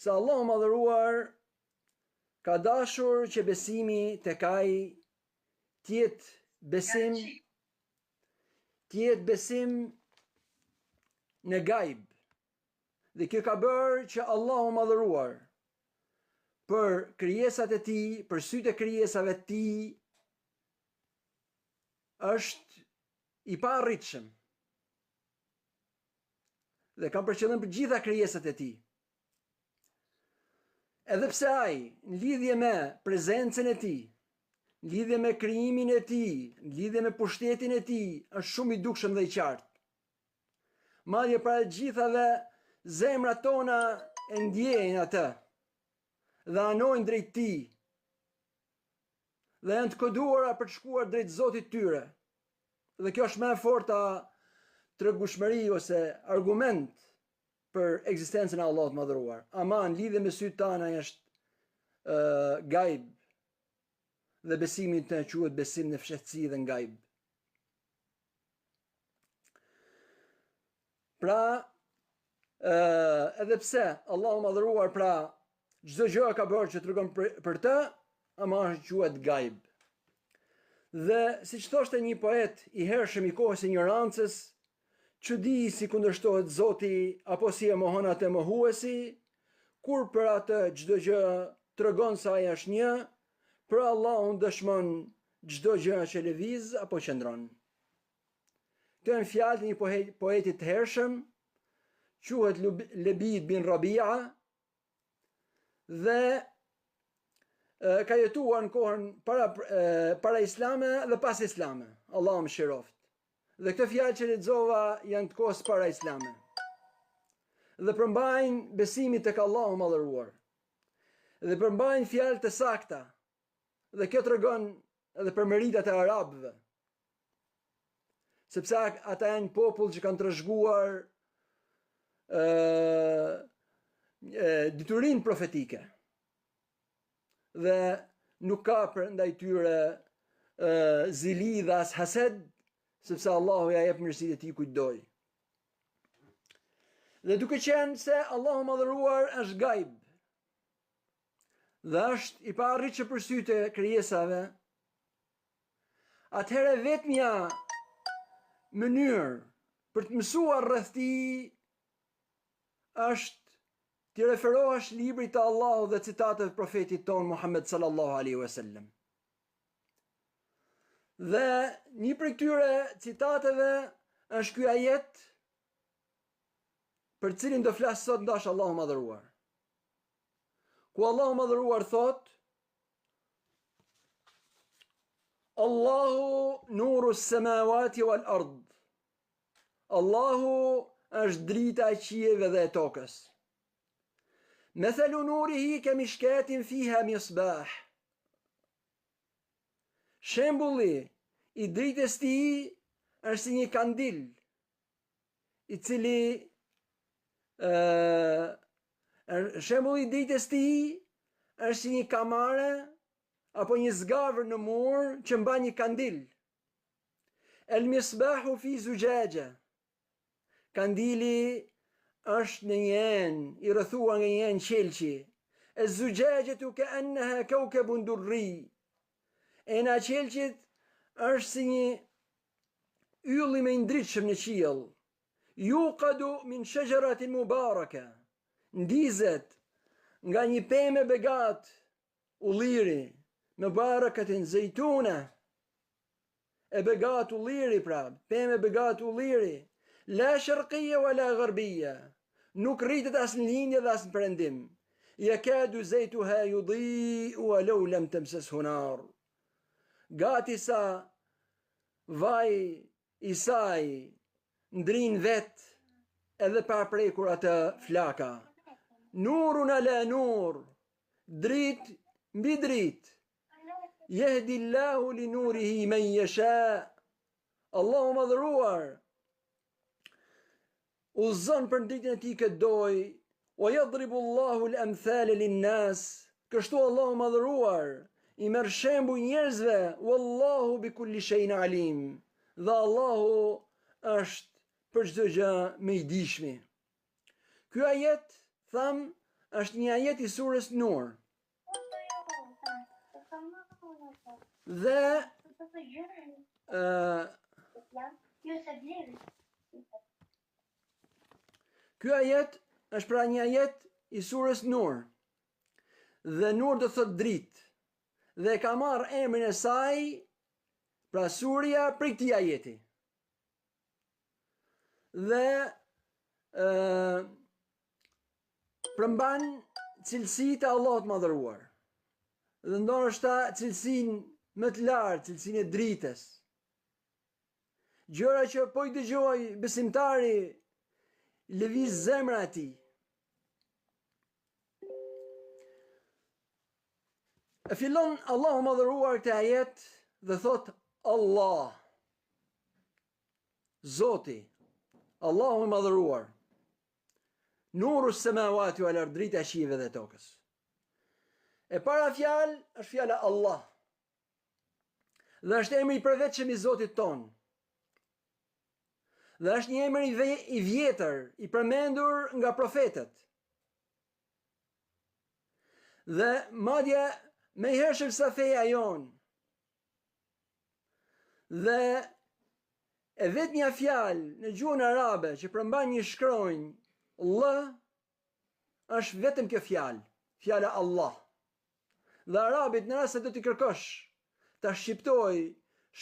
se Allahu madhëruar ka dashur që besimi tek ai tjetë besim në gajb. Dhe kjo ka bërë që Allahu madhëruar për krijesat e tij, për sytë e krijesave të tij, është i paarritshëm. Dhe kam për qëllim për gjitha krijesat e tij. Edhe pse ai, në lidhje me prezencën e tij, në lidhje me krijimin e tij, në lidhje me pushtetin e tij, është shumë i dukshëm dhe i qartë. Madje para gjithave zemrat tona e ndjejnë atë dhe anojnë drejt tij dhe janë të koduara për të shkuar drejt Zotit tyre. Dhe kjo është më e forta tregueshmëri ose argument për ekzistencën e Allahut madhëruar. Ama në lidhje me sytë tana është gajb dhe besimi të quhet besim në fshehtësi dhe në gajb. Pra, edhe pse Allahu madhëruar pra çdo gjë ka bërë që tregon për të, ama është quhet gajb. Dhe siç thoshte një poet i hershëm i kohës së ignorancës, që di si kundërshtohet Zoti apo si e mohon atë mohuesi, kur për atë çdo gjë tregon se ai është një, për Allahun dëshmon çdo gjë që lëviz apo qëndron. Këto janë fjalë të një poeti të hershëm, quhet Lebid bin Rabia, dhe ka jetuar në kohën para islame dhe pas islame. Allahu mëshiroft. Dhe këto fjalë që lexova janë të kohës para islame. Dhe përmbajnë besimin tek Allahu madhëruar. Dhe përmbajnë fjalë të sakta. Dhe kjo tregon edhe për meritat e arabëve. Sepse ata janë popull që kanë trashëguar diturinë profetike. Dhe nuk ka ndaj tyre zili dhe as hased, sepse Allahu ja jep mirësitë e tij kujt doj. Dhe duke qenë se Allahu madhëruar është gajb dhe është i paarritshëm për sytë e krijesave, atëherë vetmja mënyrë për të mësuar rreth tij është të referohesh librit të Allahut dhe citateve të profetit ton Muhammed sallallahu alaihi wasallam. Dhe një prej këtyre citateve është ky ajet për cilin do flas sot ndash Allahu madhëruar. Ku Allahu madhëruar thot: Allahu nuru s-samawati wal ard. Allahu është drita e qiejve dhe e tokës. Mathalu nurihi kamishkatin fiha misbah. Shembulli i dritës tij është si një kandil, i cili shembulli i dritës tij është si një kamare apo një zgavër në mur që mban një kandil. El misbahu fi zujaja. Kandili është në një enë, i rrethuar nga një enë qelçi. Az-zujajatu ka'annaha kawkabun durri. Ena qelçit është si një ylli me ndritshëm në qiell. Yuqadu min shajaratin mubaraka. Ndizet nga një pemë begat, ulliri, mubarakatin zejtuna. E begat ulliri pra, pemë begat ulliri. La sharqiyya wala gharbiyya. Nuk rritet as në lindje dhe as në perëndim. Yakadu zaytuha yudhi'u walau lam tamsashu nar. Gati sa vaj i saj ndrin vet edhe pa prekur atë flaka. Nurun ala nur. Drit mbi drit. Yahdi Allahu li nurihi man yasha. Allahu madhëruar uzzon për dritën e tij këtë doj. Wa yadribu Allahu al-amthal lin-nas. Kështu Allahu madhëruar i merr shembuj njerëzve, wallahu bi kulli shay'in alim. Dhe Allahu është për çdo gjë më i dijshmi. Ky ajet, tham, është një ajet i surës Nur. Dhe ky ajet është pra një ajet i surës Nur. Dhe Nur do thot dritë. Dhe ka marrë emrin e saj, pra surja, për këtij ajeti. Dhe përmban cilësitë e Allahut madhëruar. Dhe ndoshta cilësinë më të lartë, cilësinë e dritës. Gjëra që po i dëgjoj besimtari lëviz zemra e tij. E fillon Allahu madhëruar këtë ajet dhe thot Allah. Zoti, Allahu madhëruar. Nuru s-samawati wal ard, drita e qiejve dhe tokës. E para fjalë është fjala Allah. Dhe është emri i përvetshëm i Zotit ton. Dhe është një emër i vjetër, i përmendur nga profetët. Dhe madje me hershëm sa feja jon. Dhe e vetmja fjalë në gjuhën arabe që përmban një shkronjë L është vetëm kjo fjalë, fjala Allah. Dhe arabit në rast se do t'i kërkosh ta shqiptoj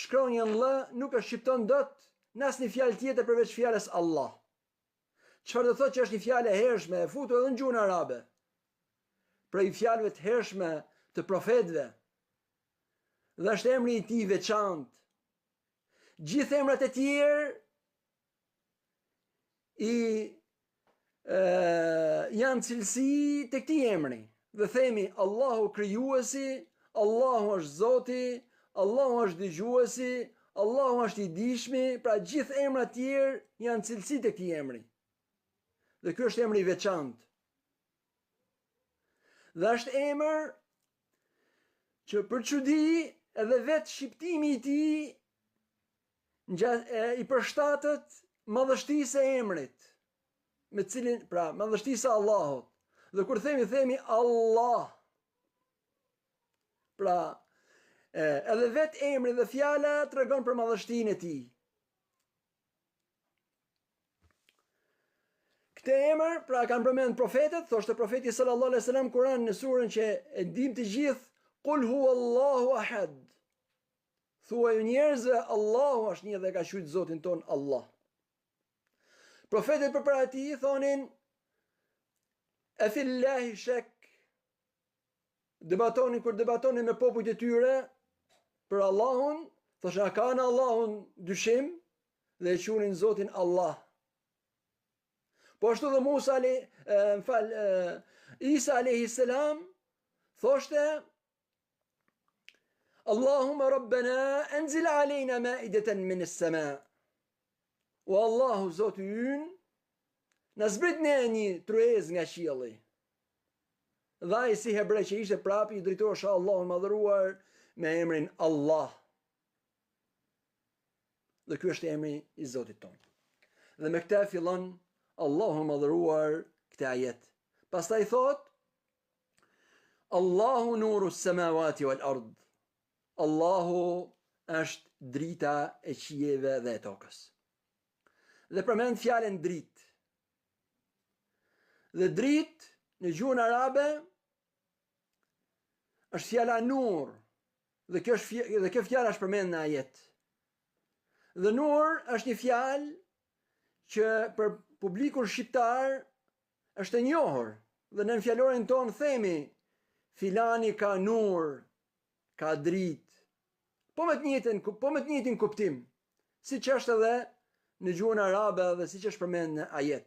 shkronjën L, nuk e shqipton dot në asnjë fjalë tjetër përveç fjalës Allah. Çfarë do thotë që është një fjalë e hershme, e futur edhe në gjuhën arabe. Prej fjalëve të hershme të profetëve. Dhe është emri i tij veçantë. Gjithë emrat e tjerë janë cilësi të këtij emri. Dhe themi Allahu krijuesi, Allahu është Zoti, Allahu është dëgjuesi, Allahu është i dijshmi, pra gjithë emrat tjerë janë cilësi të këtij emri. Dhe ky është emri i veçantë. Dhe është emër që për çudi edhe vetë shqiptimi i tij i përshtatet madhështisë e emrit, me cilin, pra, madhështisë e Allahut. Dhe kur themi Allah. Pra, edhe vetë emri dhe fjala tregon për madhështinë e tij. Këtë emër, pra, kanë përmend profetët, thoshte profeti sallallahu alaihi wasallam Kur'an në surën që e dim të gjithë, Qul huwallahu ahad. Thuaj njerëzve, Allahu është një dhe ka quajtur Zotin ton Allah. Profetët përpara tij thonin e fillahi shak. Kur debatonin me popujt e tyre për Allahun, thoshin a ka në Allahun dyshim dhe e quajnin Zotin Allah. Po ashtu dhe Isa alayhi salam thoshte Allahumma rabbana anzil alejna ma'idatan min as-sama. O Allahu Zoti ynë, na zbrit ne një truez nga qielli. Dhe ai si hebrej që ishte prapë i drejtohej Allahun madhëruar me emrin Allah. Dhe ky është emri i Zotit ton. Dhe me këtë fillon Allahu madhëruar këtë ajet. Pastaj thot Allahu nuru s-samawati wal ard. Allahu është drita e qiejve dhe e tokës. Dhe përmend fjalën dritë. Dhe dritë në gjuhën arabe është fjala nur. Dhe kjo fjalë është përmend në ajet. Dhe nur është një fjalë që për publikun shqiptar është e njohur. Dhe në fjalorin ton themi filani ka nur, ka dritë. Po me të njëjtin kuptim, siç është edhe në gjuhën arabe dhe siç është përmend në ajet.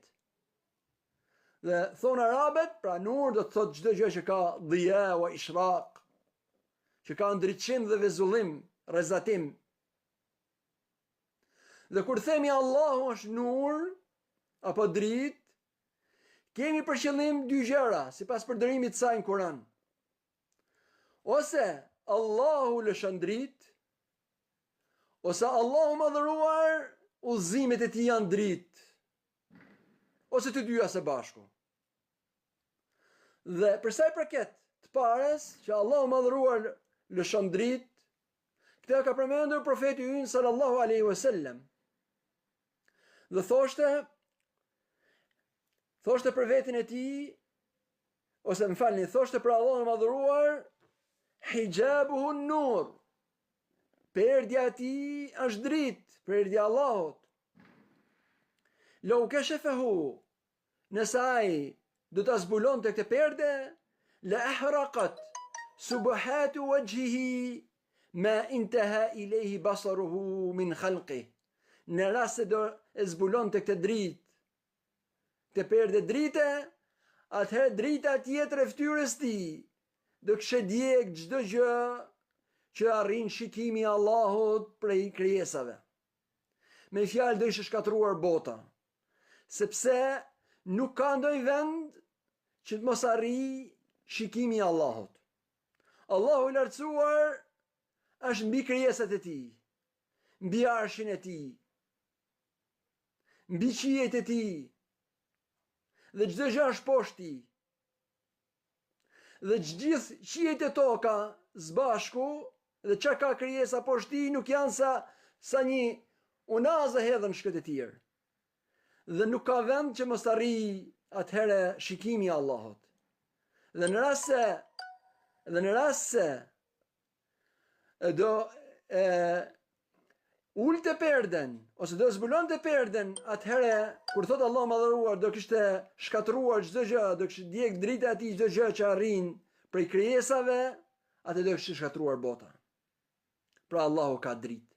Dhe thonë arabet, pra nur do të thotë çdo gjë që ka dhia wa ishraq, që ka ndriçim dhe vezullim, rrezatim. Dhe kur themi Allahu është nur apo dritë, kemi për qëllim dy gjëra, sipas përdorimit të saj në Kur'an. Ose Allahu lëshon dritë, ose Allahu madhëruar udhëzimet e tij janë dritë. Ose të dyja së bashku. Dhe përsa i përket të parës, që Allahu madhëruar lëshon dritë, këtë ka përmendur profeti ynë sallallahu alaihi wasallam. Dhe thoshte për vetin e tij, ose më falni, thoshte për Allahun e madhëruar, hijabuhu nur. Perdja e tij është dritë, perdja e Allahut. Lau kashfahu, nëse ai do ta zbulonte këtë perde, la ahraqat subhatu wajhihi ma intaha ilayhi basaruhu min khalqihi. Në rast se do e zbulonte këtë dritë, këtë perde drite, atëherë drita tjetër e fytyrës tij do kishte djeg çdo gjë që arrin shikimi i Allahut prej krijesave. Me fjalë do ishte shkatruar bota, sepse nuk ka ndonjë vend që të mos arrijë shikimi i Allahut. Allahu i lartësuar është mbi krijesat e tij, mbi arshin e tij, mbi qiejt e tij, dhe çdo gjë është poshtë tij. Dhe gjithë qiejt e toka zbashku dhe çka ka krijesa poshtë tij nuk janë sa një unazë hedhën shkët e tjerë. Dhe nuk ka vend që mos arrijë atëherë shikimi i Allahut. Dhe në rast se do ulte perden, ose do zbulonte perden, atëherë, kur thot Allah madhëruar, do kishte shkatruar çdo gjë, do kishte djeg drita e tij çdo gjë që arrin prej krijesave, atë do kishte shkatruar bota. Pra Allahu ka dritë.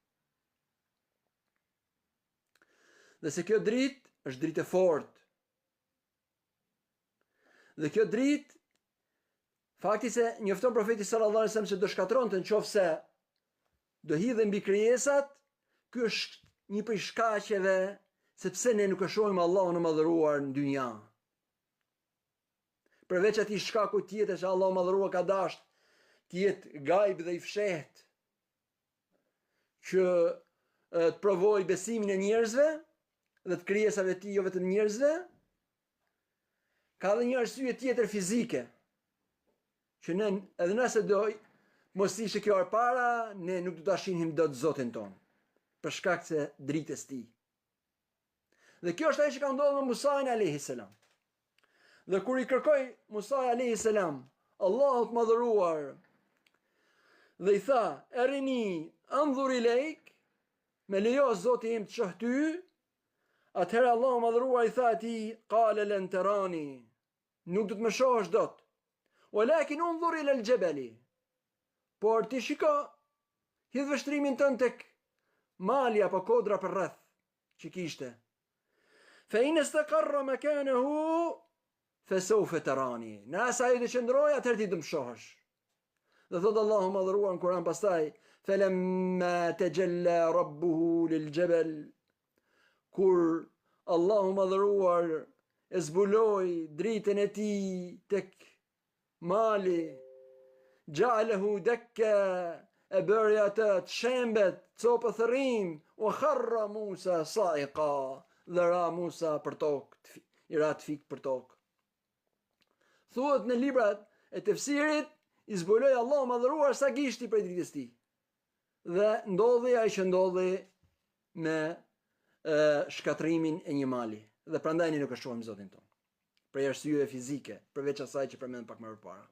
Dhe se kjo dritë është dritë e fortë. Dhe kjo dritë, fakti se njofton profeti sallallahu alajhi wasallam se do shkatronte nëse do hidhen mbi krijesat, ky është një prej shkaqeve sepse ne nuk e shohim Allahun e madhëruar në dynja. Përveç atij shkaku tjetër që Allahu i madhëruar ka dashur të jetë gajb dhe i fshehtë, që të provoj besimin e njerëzve dhe të krijesave të tij, jo vetëm njerëzve, ka dhe një arsye tjetër fizike, që ne edhe nëse do mos ishte kjo para, ne nuk do ta shinhim dot Zotin ton, për shkak se dritës tij. Dhe kjo është ajo që ka ndodhur me Musain alayhis salam. Dhe kur i kërkoi Musa alayhis salam Allahut madhëruar dhe i tha, erini anzur ilejk, me lejo Zoti im të shoh ty, atëherë Allahu madhëruar i tha atij, qala lan tarani, nuk do të më shohësh dot. Walakin unzur ila al-jabali, por ti shiko, hidh vështrimin tënd tek mali apo kodra për rreth që kishte. Fa in istaqarra makanahu fa sawfa tarani. Nëse ai do qëndroj, atëherë ti do më shohësh. Dhe thot Allahu madhëruar në Kur'an pastaj, falamma tajalla rabbuhu lil-jabal, kur Allahu madhëruar e zbuloi dritën e tij tek mali, gjalehu dekka, e bëri atë të shembet, copë thërrim, u kharra Musa sa'iqa, dhe ra Musa për tokë, i ra të fikë për tokë. Thuhet në librat e tefsirit, i zbuloi Allahu madhëruar sa gishti prej dritës tij. Dhe ndodhi ai që ndodhi me shkatrimin e një mali. Dhe prandaj ne nuk e shohim Zotin ton. Për arsyeve fizike, përveç asaj që përmend pak më përpara.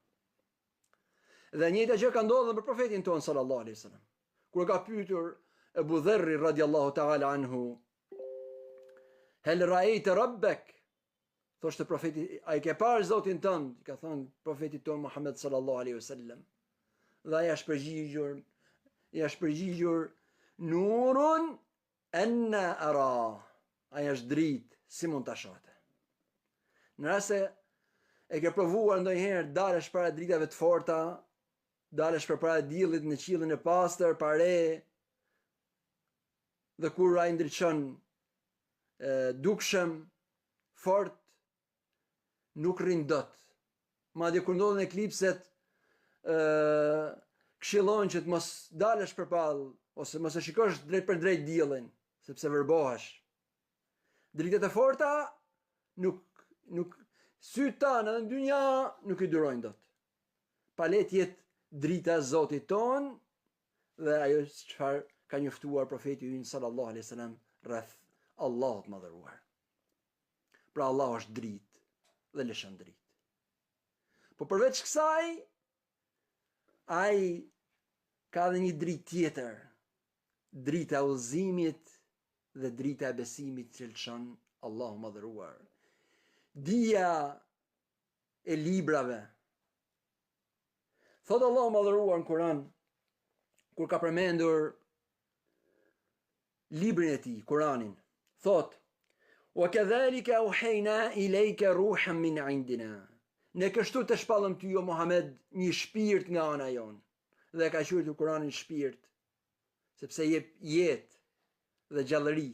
Dhe njëjta gjë ka ndodhur për profetin ton sallallahu alaihi wasallam. Kur ka pyetur Abu Dharr radiallahu ta'ala anhu, hel ra'ayta rabbak? Thoshte profeti, a i ke parë Zotin tënd? I ka thënë profetit ton Muhammed sallallahu alaihi wasallam. Dhe ai është përgjigjur, nurun anna ara. Ai është dritë, si mund ta shohte. Nëse e ke provuar ndonjëherë dalësh para dritave të forta, dalësh përpara diellit në qiellin e pastër, pare, dhe kur ai ndriçon dukshëm, fort, nuk rrin dot. Madje kur ndodhen eklipset, këshillojnë që të mos dalësh përballë, ose mos e shikosh drejt për drejt diellin, sepse vërbohesh. Dritat e forta nuk sytë tanë në dynja nuk i durojnë dot. Palet jetë drita e Zotit ton dhe ajo çfarë ka njoftuar profeti ynë sallallahu alaihi wasallam rreth Allahut madhëruar. Pra Allah është dritë dhe lëshon dritë. Po përveç kësaj, ai ka dhe një dritë tjetër, drita e udhëzimit dhe drita e besimit që lëshon Allahu madhëruar. Dija e librave. Thot Allahu madhëruar në Kur'an, kur ka përmendur librin e tij, Kur'anin, thot: "Wa kadhalika awhayna ilayka ruhan min 'indina." Ne kështu të shpallëm ty, o Muhammed, një shpirt nga ana jon. Dhe ka quajtur Kur'anin shpirt, sepse jep jetë dhe gjallëri.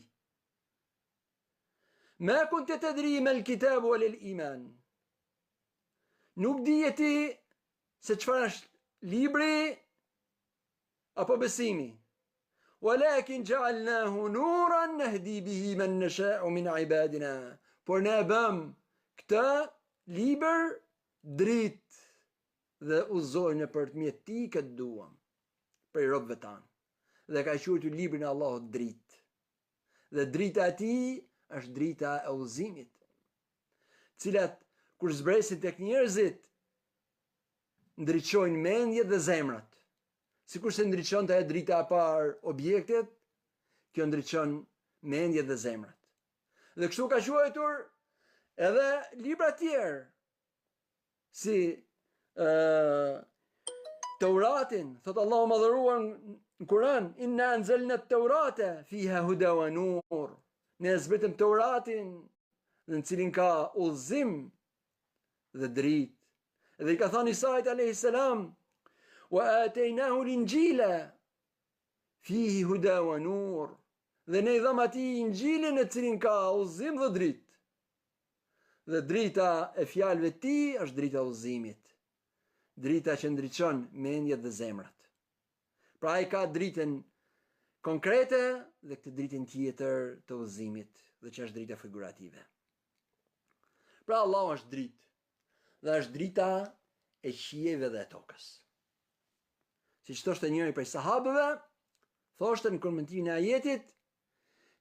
Ma kunte tadri mal kitab wal iman. Nuk dije ti se çfarë është libri apo besimi. Walakin ja'alnahu nuran nahdi bihi man nasha'u min ibadina. Por ne bëm këtë libër dritë dhe udhëzojnë përmjet tij këtë duam për robëve tanë. Dhe ka quajtur librin e Allahut dritë. Dhe drita e tij është drita e udhëzimit, cilat kur zbresin tek njerëzit ndriçojnë mendjet dhe zemrat. Sikur se ndriçon të drita e parë objektet, kjo ndriçon mendjet dhe zemrat. Dhe kështu ka quajtur edhe libra tjerë, si Teuratin, thot Allahu madhëruar në Kur'an: "Inna anzalna at-Taurata fiha huda wa nur." Ne zbritëm Teuratin, në cilin ka udhëzim dhe dritë. Dhe i ka thënë Isait alayhi salam: "Wa ataynahu al-Injila fihi huda wa nur." Dhe ne i dhëm atij Injilin në cilin ka udhëzim dhe dritë. Dhe drita e fjalëve të tij është drita e udhëzimit. Drita që ndriçon mendjet dhe zemrat. Pra ai ka dritën konkrete dhe këtë dritën tjetër të udhëzimit, dhe që është drita figurative. Pra Allah është dritë, dhe është drita e qiejve dhe e tokës. Si që thoshte njëri prej sahabëve, thoshte në komentimin e ajetit: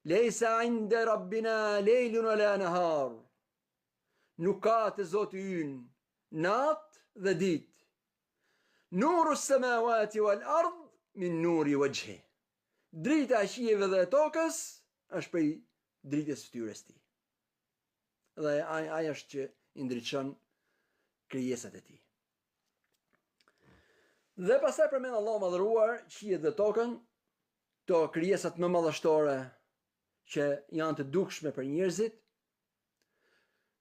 "Lejsa inda rabbina lejlun wala nahar." Nuk ka të Zoti ynë natë dhe ditë. Nuru s-samawati wal ard min nuri wajhi. Drita e qiejve dhe e tokës është prej dritës fytyrës tij. Dhe ai është që i ndriçon krijesat e tij. Dhe pastaj përmend Allahu madhëruar qiejt dhe tokën, to krijesat më madhështore që janë të dukshme për njerëzit.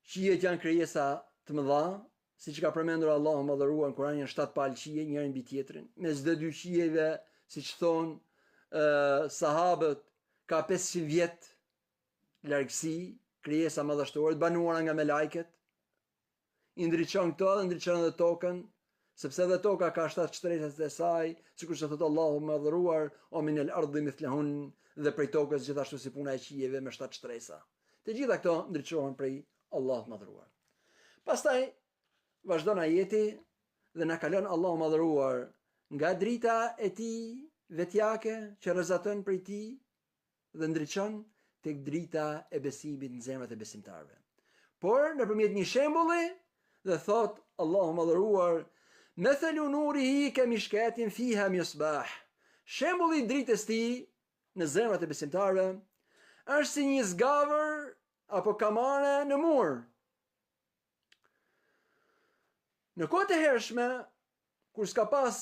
Qiejt janë krijesa të mëdha, siç ka përmendur Allahu madhëruar në Kur'an, janë 7 palë qije, njëri mbi tjetrin. Mes çdo dy qiejve, siç thon sahabët, ka 500 vjet largësi, krijesa madhështore të banuara nga me lajket. I ndriçon këto dhe ndriçon edhe tokën, sepse edhe toka ka 7 shtresat e saj, sikur se thot Allahu madhëruar: "O min al-ardi mithlahun." Dhe prej tokës gjithashtu si puna e qijeve me 7 shtresa. Të gjitha këto ndriçohen prej Allahut madhëruar. Pastaj vazhdon ajeti dhe na kalon Allahu madhëruar nga drita e tij vetjake që rrezaton prej tij dhe ndriçon tek drita e besimit në zemrat e besimtarëve. Por nëpërmjet një shembulli, dhe thot Allahu madhëruar: "Mathalu nurihi kamishkatin fiha misbah." Shembulli i dritës tij në zemrat e besimtarëve është si një zgavër apo kamare në mur. Në kohët e hershme, kur s'ka pas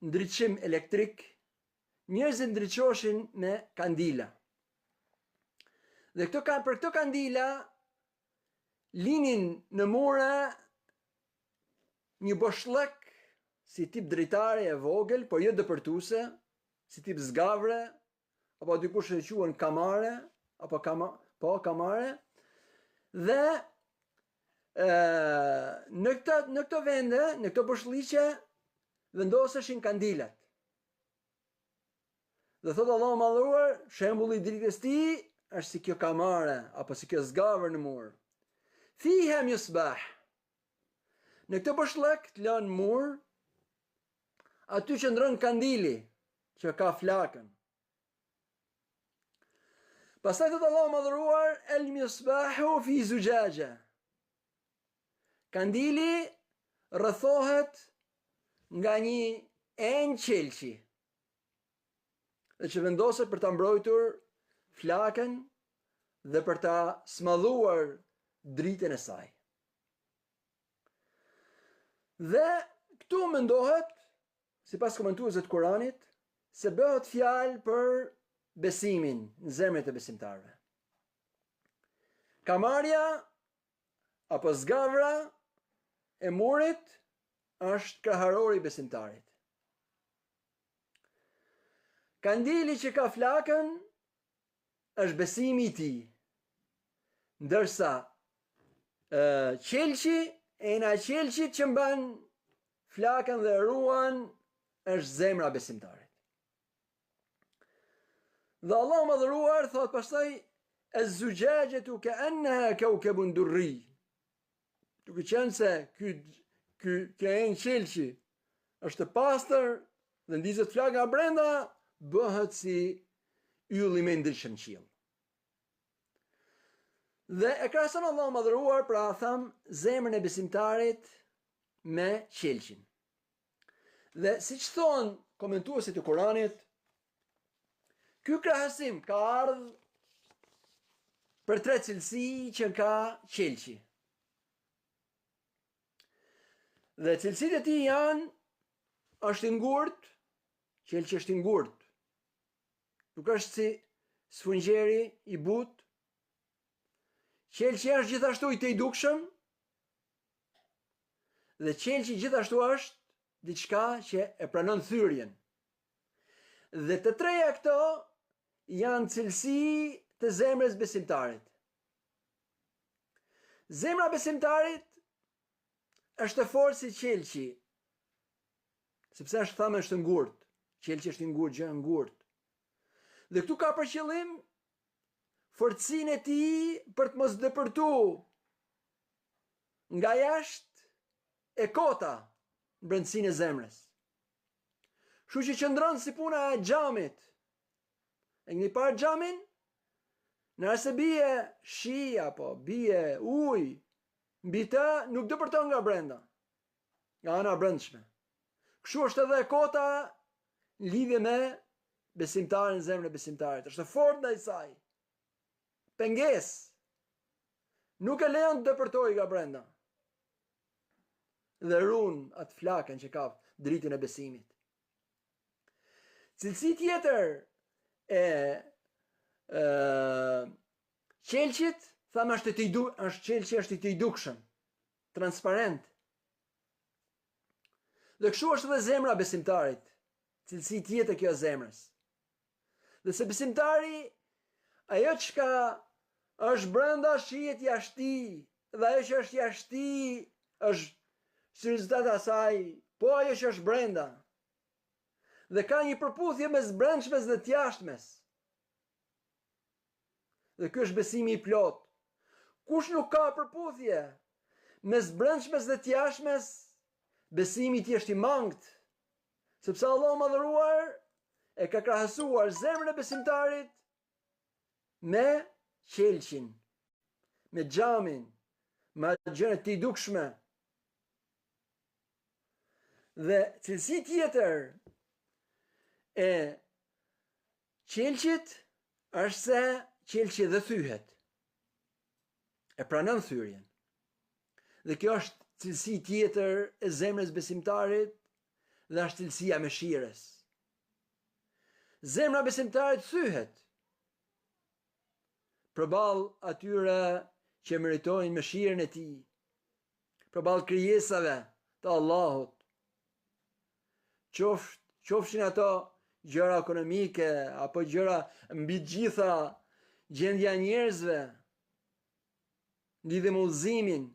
ndriçim elektrik, njerëzit ndriçoshin me kandila. Dhe për këto kandila linin në mure një boshllëk si tip dritare e vogël, por jo dëpërtuese, si tip zgavre, apo dikush e quhen kamare, apo kamare. Dhe në këto vende, në këto boshllëqe vendoseshin kandilat. Dhe thot Allahu madhëruar, shembulli i dritës tij është si kjo kamare apo si kjo zgavër në mur. Fiha misbah. Në këtë bëshllëk të lënë mur, aty që ndron kandili që ka flakën. Pastaj thot Allahu madhëruar, el misbahu fi zujaja. Kandili rrethohet nga një enjë qelçi, dhe që vendoset për ta mbrojtur flakën dhe për ta smadhuar dritën e saj. Dhe këtu mendohet, sipas komentuesve të Kuranit, se bëhet fjalë për besimin në zemrat e besimtarëve. Kamarja apo zgavra e murit është kraharori i besimtarit. Kandili që ka flakën është besimi i tij, ndërsa qelçi e na qelçit që mban flakën dhe ruan është zemra besimtarit. Dhe Allah madhëruar thot pastaj az-zujajatu ka'annaha kawkabun durri. Duke qenë se ky enjë qelçi është pastër dhe ndizet flaka brenda, bëhet si ylli me ndryshëm qiell. Dhe e krahason Allah madhëruar, pra tham, zemrën e besimtarit me qelçin. Dhe siç thon komentuesit e Kuranit, ky krahasim ka ardhur për tre cilësi që ka qelçi. Dhe cilësitë e tij janë: është i ngurtë, qelçi është i ngurtë. Nuk është si sfungjeri i butë. Qelçi është gjithashtu i tejdukshëm. Dhe qelçi gjithashtu është diçka që e pranon thyrjen. Dhe të treja këto janë cilësi të zemrës besimtarit. Zemra besimtarit është e fortë si qelçi, sepse është thamë është ngurtë. Qelçi është i ngurtë, gjë e ngurtë. Dhe këtu ka për qëllim fortësinë e tij për të mos depërtuar nga jashtë e kota në brendësinë e zemrës. Kështu që qëndron si puna e xhamit. E keni parë xhamin? Nëse bie shi apo bie ujë mbi të, nuk depërton nga brenda, nga ana brendshme. Kështu është edhe e kota në lidhje me besimtarin, zemrën e besimtarit. Është fort ndaj saj. Pengesë. Nuk e lejon të depërtoj nga brenda. Dhe ruan atë flakën që ka dritën e besimit. Cilësi tjetër e qelçit, thamë qelçi është i tejdukshëm, transparent. Dhe kështu është edhe zemra besimtarit, cilësi tjetër kjo e zemrës. Dhe se besimtari, ajo çka është brenda shihet jashti, dhe ajo që është jashti është si rezultat asaj, po ajo që është brenda. Dhe ka një përputhje mes brendshmes dhe të jashtmes. Dhe ky është besimi i plot. Kush nuk ka përputhje mes brendshmes dhe të jashtmes, besimi i tij është i mangët. Sepse Allah madhëruar e ka krahasuar zemrën e besimtarit me qelçin, me xhamin, me gjëra të dukshme. Dhe cilësi tjetër e qelçit është se qelçi dhe thyhet. E pranon thyrjen. Dhe kjo është cilësi tjetër e zemrës besimtarit dhe është cilësia mëshirës. Zemra besimtarit thyhet përballë atyre që meritojnë mëshirën e tij, përballë krijesave të Allahut. Qofshin ato gjëra ekonomike apo gjëra mbi të gjitha gjendja e njerëzve, lidhe me udhëzimin.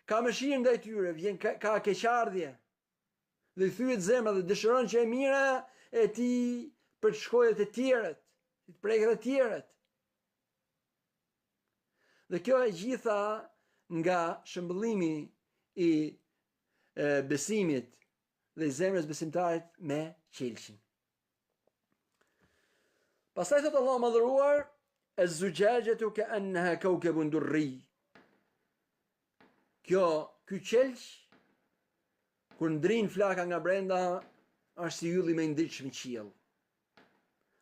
Ka mëshirë ndaj tyre, ka keqardhje. Dhe i thyet zemra dhe dëshiron që e mira e tij për të shkojë të tjerët, të prekë të tjerët. Dhe kjo e gjitha nga shëmbëllimi i besimit dhe i zemrës besimtarit me qelçin. Pastaj thot Allah madhëruar, az-zujajatu ka'annaha kawkabun durri. Ky qelç, kur ndrin flaka nga brenda, është si ylli me ndritshëm i qiell.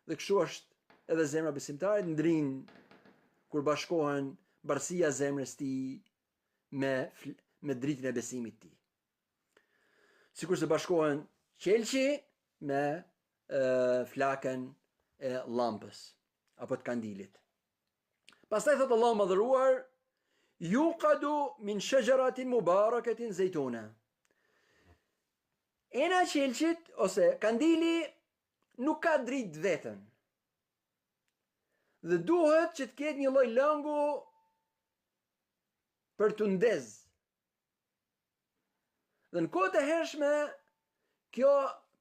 Dhe kështu është edhe zemra besimtarit, ndrin kur bashkohen bardhësia e zemrës tij me dritën e besimit tij. Sikur se bashkohen qelçi me flakën e llampës apo të kandilit. Pastaj thot Allahu madhëruar, yuqadu min shajaratin mubarakatin zaytuna. Ena qelçit ose kandili nuk ka dritë vetën. Dhe duhet që të ketë një lloj lëngu për të ndezë. Dhe në kohët e hershme, kjo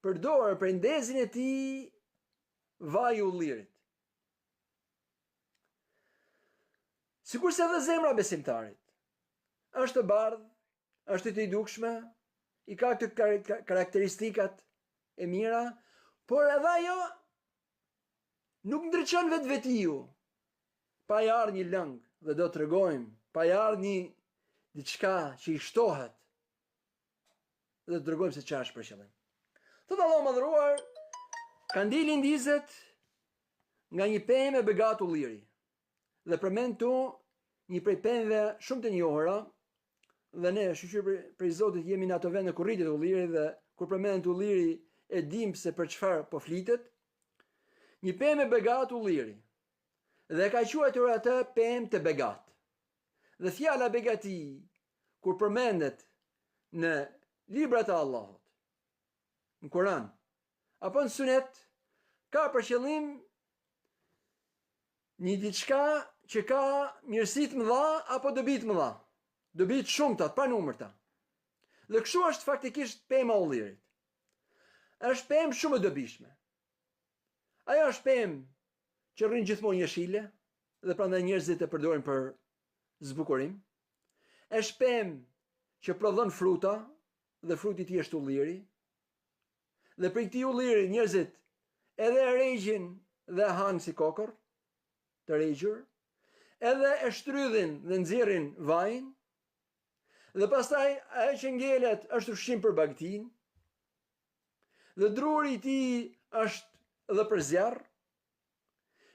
përdorë për ndezin e tij vaj ullirit. Sikurse edhe zemra besimtarit është e bardhë, është e dukshme, i ka këtë karakteristikat e mira, por edhe ajo nuk ndriçon vetvetiu. Pa i ardhur një lëng, dhe do të tregojmë, pa i ardhur një diçka që i shtohet, dhe të tregojmë se çfarë është për qëllim. Thot Allahu madhëruar, kandili ndizet nga një pemë e begat ulliri. Dhe përmend tu një prej pemëve shumë të njohura, dhe ne shqyr prej Zotit jemi në ato vende ku rritet ulliri, dhe kur përmendet ulliri e dim se për çfarë po flitet. Një pemë e begat ulliri, dhe ka quajtur atë pemë të begat. Dhe fjala begati, kur përmendet në librat e Allahut, në Kur'an apo në Sunet, ka për qëllim një diçka që ka mirësi të mëdha apo dobi të mëdha. Dobi të shumta, pa numërta. Dhe kështu është faktikisht pema e ullirit. Është pemë shumë e dobishme. Ajo është pemë që rrin gjithmonë jeshile, dhe prandaj njerëzit e përdorin për zbukurim. Është pemë që prodhon fruta, dhe fruti i tij është ulliri. Dhe për këtij ulliri njerëzit edhe e regjin dhe e hanë si kokër të regjur, edhe e shtrydhin dhe nxjerrin vajin, dhe pastaj ajo që ngelet është ushqim për bagtin, dhe druri i tij është edhe për zjarr.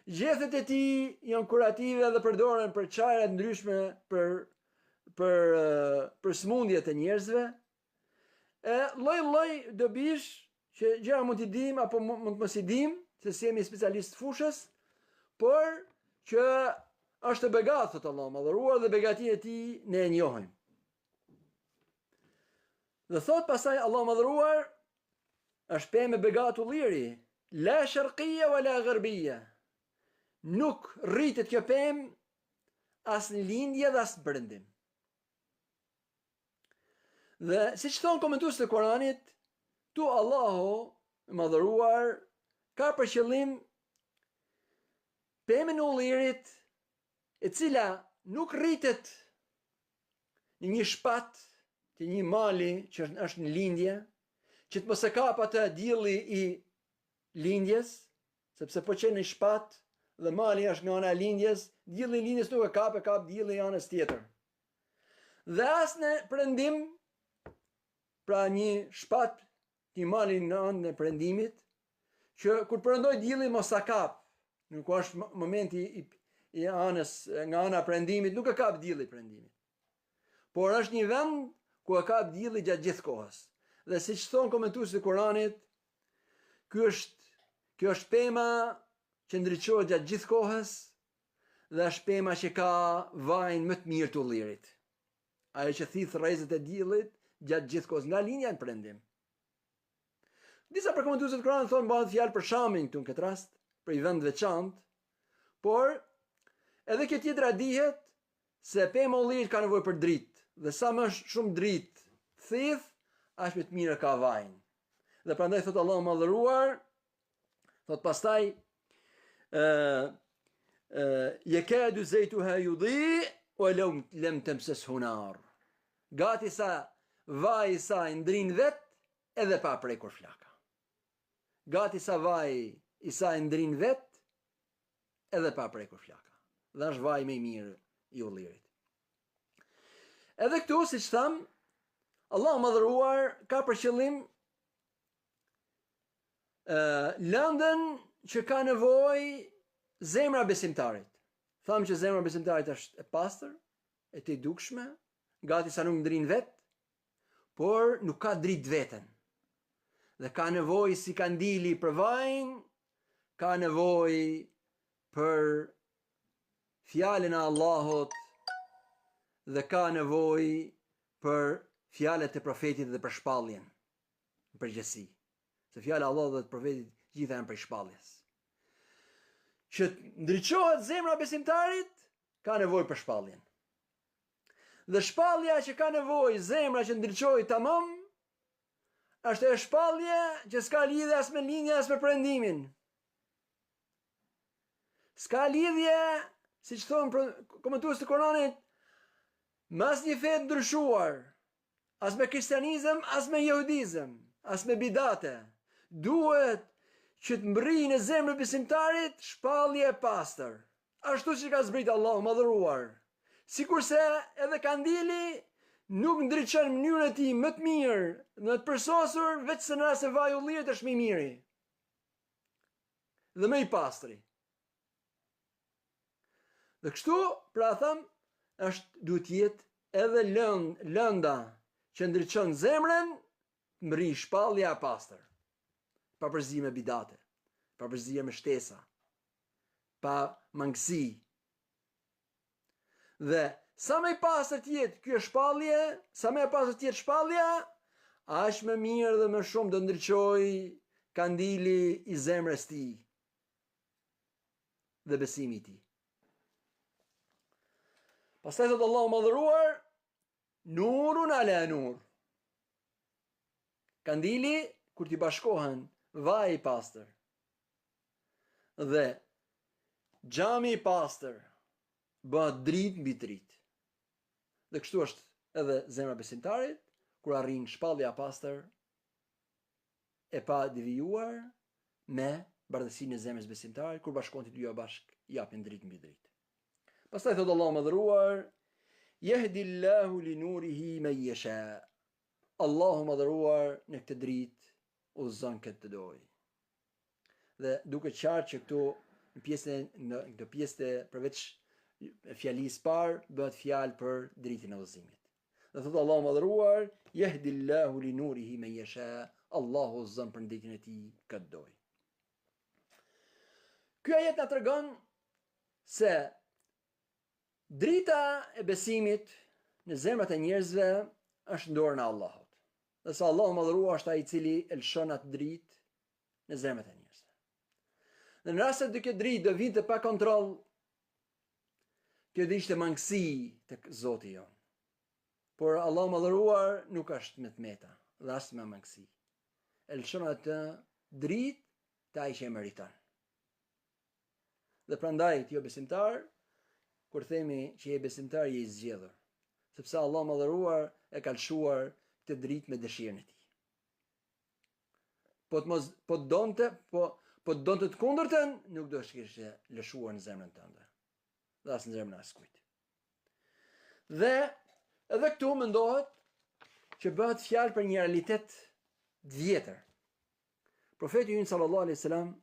Gjethet e tij janë kurative dhe përdoren për çaje të ndryshme për smundjet e njerëzve. Lloj dobish që gjëra mund t'i dim apo mund të mos i dim, se si jemi specialist fushës, por që është e begat, thot Allahu madhëruar, dhe begatinë e tij ne e njohim. Dhe thot pastaj Allahu madhëruar, është pemë e begat ulliri, la sharqiyya wala gharbiyya. Nuk rritet kjo pemë as në lindje dhe as në perëndim. Dhe siç thon komentuesit e Kuranit, tu Allahu i madhëruar ka për qëllim pemën e ullirit, e cila nuk rritet në një shpat të një mali që është në lindje, që të mos e kap atë dielli i lindjes, sepse po qenë në shpat dhe mali është nga ana e lindjes, dielli i lindjes nuk e kap dielli i anës tjetër. Dhe as në perëndim, pra një shpat të mali në anën e perëndimit, që kur perëndoj dielli mos sa kap, nuk është momenti i anës nga ana e perëndimit, nuk e kap dielli perëndimit. Por është një vend ku e kap dielli gjatë gjithë kohës. Dhe siç thon komentuesit e Kuranit, kjo është pema që ndriçohet gjatë gjithë kohës, dhe është pema që ka vajin më të mirë të ullirit. Ajo që thith rrezet e diellit gjatë gjithë kohës, nga linja në perëndim. Disa për komentuesit e Kuranit thonë bëhet fjalë për Shamin këtu në këtë rast, për një vend veçantë, por edhe kjo tjetra dihet se pema e ullirit ka nevojë për dritë, dhe sa më shumë dritë thith, aq më të mirë ka vajin. Dhe prandaj thot Allahu madhëruar, thot pastaj yakadu zaytuha yudhi ولو لم تمسسه نار. Gati sa vaj i saj ndrin vet edhe pa prekur flaka. Gati sa vaj i saj ndrin vet edhe pa prekur flaka. Dhe është vaj më i mirë i ullirit. Edhe këtu, siç tham, Allahu madhëruar ka për qëllim lëndën që ka nevojë zemra besimtarit. Thamë që zemra besimtarit është e pastër, e të dukshme, gati sa nuk ndrin vet, por nuk ka dritë veten. Dhe ka nevojë si kandili për vajin, ka nevojë për fjalën e Allahut dhe ka nevojë për fjalët e profetit dhe për shpalljen në përgjithësi. Se fjala e Allahut dhe të profetit gjitha janë për shpalljes. Që ndriçohet zemra besimtarit, ka nevojë për shpalljen. Dhe shpallja që ka nevojë zemra që ndriçohet tamam, është e shpallje që s'ka lidhje as me linja as me perëndimin. S'ka lidhje, siç thonë komentues të Kuranit, me asnjë fe të ndryshuar, as me kristianizëm, as me jehudizëm, as me bidate. Duhet që të mbrijë në zemrën e besimtarit shpallje e pastër. Ashtu si ka zbritur Allahu madhëruar. Sikurse edhe kandili nuk ndriçon mënyrën e tij më të mirë në të përsosur veç se në rast se vaji i ullirit është më i miri dhe më i pastri. Dhe kështu, pra them, duhet jetë edhe lënda që ndriçon zemrën, mbri shpallja e pastër. Pa përzime bidate, pa përzime shtesa, pa mangësi. Dhe sa më i pastër të jetë kjo shpallje, sa më e pastër të jetë shpallja, aq më mirë dhe më shumë do ndriçojë kandili i zemrës tij dhe besimi i tij. Pastaj thot Allahu madhëruar, nurun ala nur. Kandili, kur t'i bashkohen vaji i pastër dhe xhami i pastër, bëhet dritë mbi dritë. Dhe kështu është edhe zemra besimtarit, kur arrin shpallja e pastër e pa devijuar me bardhësinë e zemrës besimtarit, kur bashkohen të dyja bashk, japin dritë mbi dritë. Pastaj thot Allahu madhëruar, yahdillahu li nurihi man yasha. Allahu madhëruar në këtë dritë udhëzon këtë të dojë. Dhe duket qartë që këtu në këtë pjesë përveç fjalisë parë bëhet fjalë për dritën e udhëzimit. Dhe thot Allahu madhëruar, yahdillahu li nurihi man yasha. Allahu udhëzon për dritën e tij këtë dojë. Ky ajet na tregon se drita e besimit në zemrat e njerëzve është në dorën e Allahut. Dhe se Allahu madhëruar është ai i cili e lëshon atë dritë në zemrat e njerëzve. Dhe në rast se kjo dritë do vinte pa kontroll, kjo do ishte mangësi tek Zoti jon. Por Allahu madhëruar nuk është me tmeta dhe as me mangësi. E lëshon atë dritë te ai që e meriton. Dhe prandaj ti jo besimtar, kur themi që je besimtar, je i zgjedhur, sepse Allahu madhëruar e ka lëshuar këtë dritë me dëshirën e tij. Po të donte të kundërtën, nuk do të kishte lëshuar në zemrën tënde. Dhe as në zemrën e askujt. Dhe edhe këtu mendohet që bëhet fjalë për një realitet të vjetër. Profeti ynë sallallahu alaihi wasallam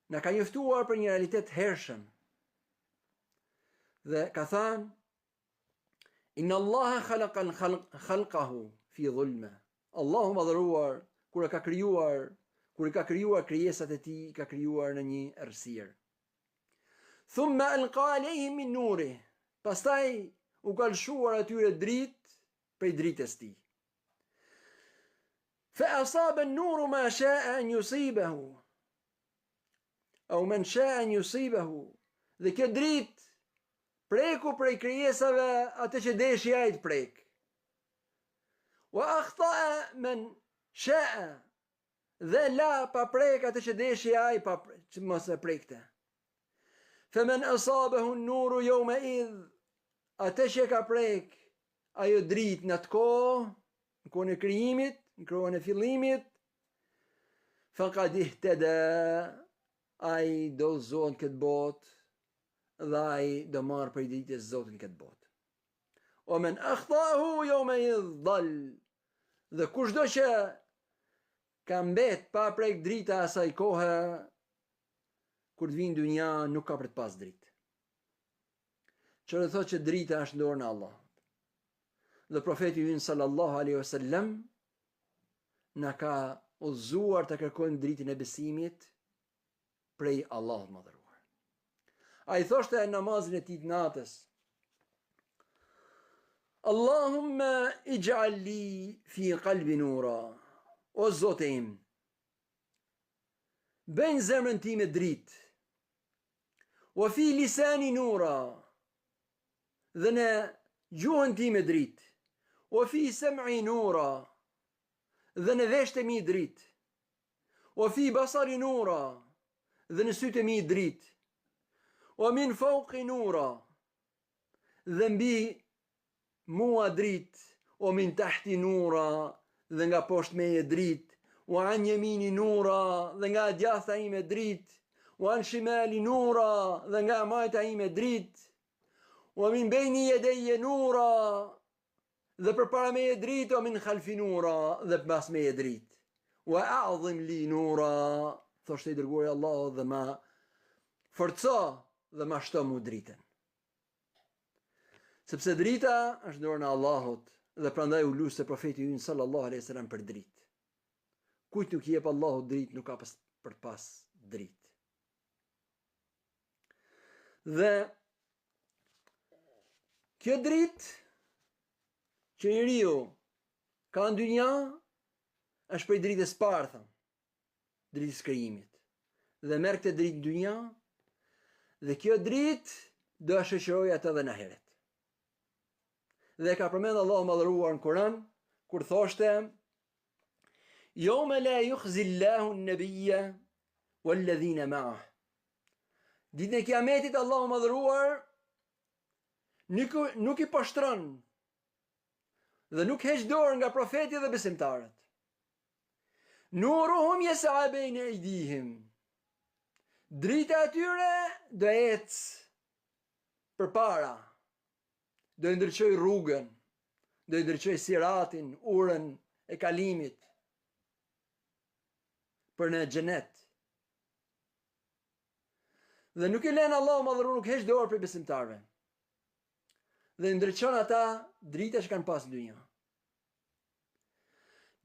na ka njoftuar për një realitet hershëm. Dhe ka thënë, inna Allaha khalaqa khalqahu fi dhulma. Allahu madhëruar kur i ka krijuar krijesat e tij, ka krijuar në një errësirë. Thumma alqa alayhim min nurih. Pastaj u ka lëshuar atyre dritë prej dritës së tij. Fa asaba an-nuru ma sha'a an yusibahu. Au men sha'a an yusibahu. Dhe kjo dritë preku prej krijesave atë që deshi ai të prek. Wa akhta'a man sha'a. Dhe la pa prek atë që deshi ai pa që mos e prekte. Femen asabehu nuru yawma idh, atë që ka prek ajo dritë në atë kohë, në kohën e krijimit, në kohën e fillimit, faqad ihtada, ai do zonë këtë botë dhe ai do marrë për dritës Zotin këtë botë. O men akhtahu yawma idh dal, dhe kushdo që ka mbet pa prek drita asaj kohe, kur të vinë dunja nuk ka për të pas dritë. Që dhe thot që drita është ndorë në Allah. Dhe profeti ynë sallallahu alaihi wasallam na ka udhëzuar të kërkojmë dritën e besimit prej Allahut madhëruar. A i thoshte e namazin e tij të natës: Allahumma ij'al li fi qalbi nura, o Zote im, bëjnë zemrën time dritë, wa fi lisani nura, dhe në gjuhën time dritë, wa fi sam'i nura, dhe në veshtë e mi dritë, wa fi basari nura, dhe në sytë e mi dritë, wa min fawqi nura, dhe mbi mua dritë, wa min tahti nura, dhe nga poshtë meje dritë, wa an yamini nura, dhe nga djatha ime dritë, wa an shimali nura, dhe nga majta ime dritë, wa min bejni jedeje nura, dhe për para meje dritë, wa min khalfi nura, dhe për mas meje dritë, wa a'dhim li nura, thoshte i dërguari Allahu, dhe ma forco dhe ma shto mu dritën. Sepse drita është dorë në Allahut, dhe prandaj u lut se profeti ynë sallallahu alaihi wasallam për dritë. Kujt nuk jep Allahu dritë, nuk ka për pas dritë. Dhe kjo dritë që njeriu ka në dynja është prej dritës parë, thëmë, dritës krijimit. Dhe merr këtë dritë në dynja, dhe kjo dritë do shoqërojë atë edhe në ahiret. Dhe ka përmend Allahu madhëruar në Kur'an kur thoshte: Yawma la yukhzi Allahu an-nabiyya wal-ladhina ma'ah. Ditën e Kiametit Allahu madhëruar nuk i poshtron dhe nuk heq dorë nga profeti dhe besimtarët. Nuruhum yas'a bayna aydihim. Drita e tyre do ecë përpara, do i ndriçoj rrugën, do i ndriçoj siratin, urën e kalimit për në xhenet. Dhe nuk i lënë Allahu madhëruar, nuk heq dorë për besimtarëve. Dhe ndriçon ata drita që kanë pas në dynja.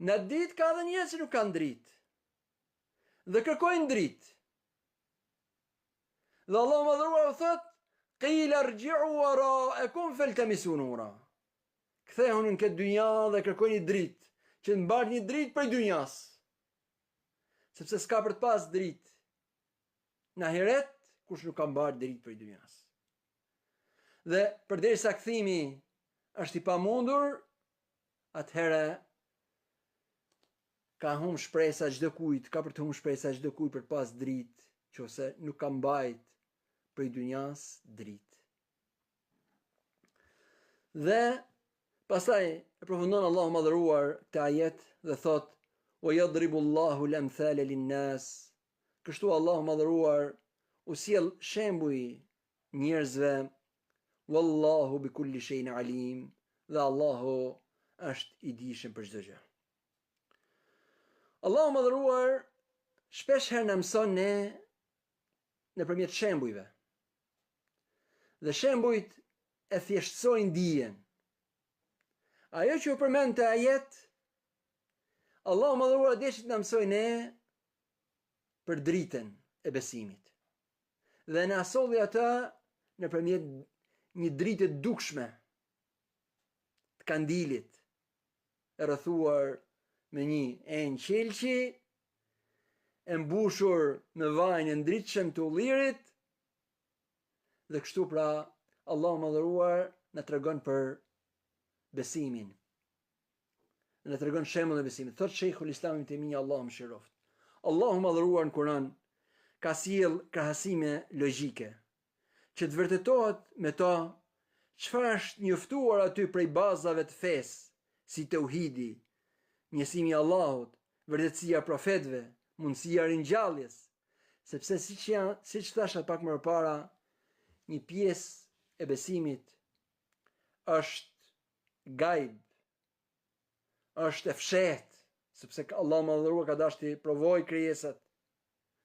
Në ditë ka dhe njerëz që nuk kanë dritë dhe kërkojnë dritë. Dhe Allahu madhëruar thot: Qila rji'u wara'akum faltamisu nura. Kthehuni në këtë dynja dhe kërkojni dritë, që të mbarni një dritë prej dynjas. Sepse s'ka për të pas dritë në ahiret kush nuk ka mbarë dritë prej dynjas. Dhe përderisa kthimi është i pamundur, atëherë ka humb shpresa çdo kujt, ka për të humb shpresa çdo kujt për pas dritë, qose nuk ka mbajt prej dynjas dritë. Dhe pastaj e përfundon Allahu madhëruar këtë ajet dhe thot: "Wa yadribu Allahu al-amthala lin-nas." Kështu Allahu madhëruar u sjell shembuj njerëzve, wallahu bi kulli shay'in alim, dhe Allahu është i dijshëm për çdo gjë. Allahu madhëruar shpesh herë na mëson ne nëpërmjet shembujve. Dhe shembujt e thjeshtësojnë dijen. Ajo që u përmend te ajet, Allahu madhëruar deshit na mësoj ne për dritën e besimit. Dhe na solli ata nëpërmjet një drite të dukshme, të kandilit, e rrethuar me një enjë qelçi, e mbushur me vajin e ndritshëm të ullirit, dhe kështu pra Allahu madhëruar na tregon për besimin. Në të regon shembull e besimit. Thot Sheikhul Islam Ibn Taymija, Allahu mëshiroft, Allahu madhëruar në Kur'an ka sjell krahasime logjike që të vërtetohet me to çfarë është njoftuar aty prej bazave të fesë, si tauhidi, njësimi i Allahut, vërtetësia profetëve, mundësia e ringjalljes, sepse siç thasha pak më parë, një pjesë e besimit është gajb, është e fshehtë, sepse Allahu më dhuroi ka dashur të provoj krijesat,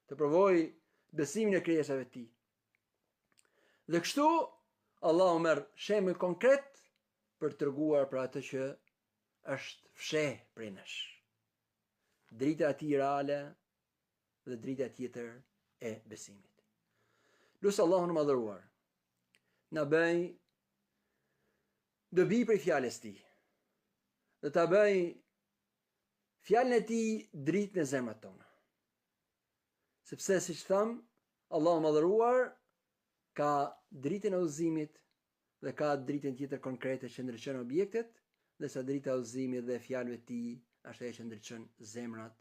të provoj besimin e krijesave të tij. Dhe kështu Allahu merr shembull konkret për të treguar për atë që është fsheh prej nesh. Drita e tij reale dhe drita tjetër e besimit. Lusë Allahun e madhëruar na bëj dobi prej fjalës tij, dhe ta bëj fjalën e tij dritë në zemrat tona. Sepse siç tham, Allahu i madhëruar ka dritën e udhëzimit dhe ka dritën tjetër konkrete që ndriçon objektet, dhe sa drita e udhëzimit dhe fjalëve të tij është ajo që ndriçon zemrat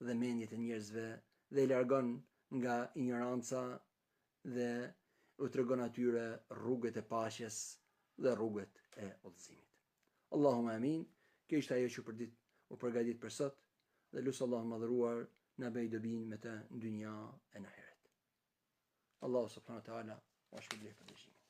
dhe mendjet e njerëzve dhe i largon nga ignoranca dhe u tregon atyre rrugët e paqes dhe rrugët e udhëzimit. Allahumma amin. Kjo ishte ajo që u përgatit për sot, dhe lusë Allahu madhëruar na bëj dobin me të në dynja e në ahiret. Allahu subhanahu wa taala wa shpëlbej për dëshimin.